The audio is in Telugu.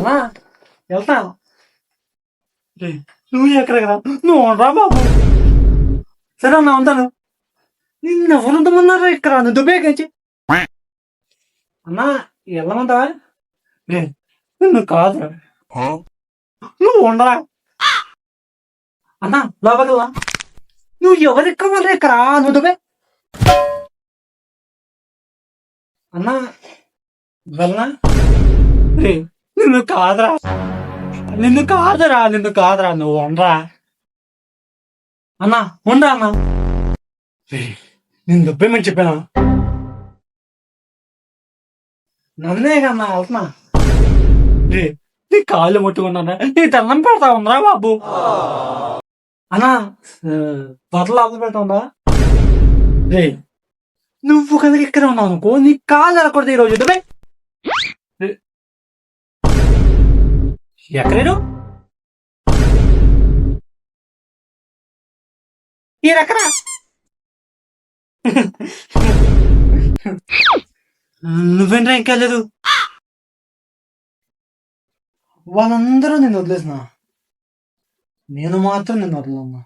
అన్నా వెళ్తాను. రేయ్, నువ్వు ఎక్కడికి రా, నువ్వు రా బాబు. సరే అన్నా ఉంటాను. నిన్న ఎవరుంతమన్నారా ఇక్కడ నువ్వు దుబ్బేకించి అన్నా వెళ్ళమంటావా? రే నిన్ను కాదురా, నువ్వు ఉండరా అన్నా లోపలికి. నువ్వు ఎవరెక్కడ వాళ్ళ ఇక్కడ నువ్వు దుబ్బే అన్నా వెళ్ళనా? రే నిన్ను కాదురా, నిన్ను కాదురా నువ్వు ఉండరా అన్నా, ఉండరా అన్నా. రే నేను దుబ్బేమని చెప్పానా? నన్నే కన్నా వెళ్తున్నా. రే నీ కాళ్ళు ముట్టుకున్నారా, నీ దండం పెడతా ఉందిరా బాబు. అన్నా బట్టలు ఆపలు పెడతా ఉందా? రే నువ్వు కనుక ఇక్కడ ఉన్నావు అనుకో, నీ కాళ్ళు ఎరకూడదు ఈరోజు. దుబ్బే ఎక్కడేను ఈరెక్కడా? నువ్వేంట్రా ఇంకా లేదు? వాళ్ళందరూ నిన్ను వదిలేసిన, నేను మాత్రం నిన్ను వదలన్నా.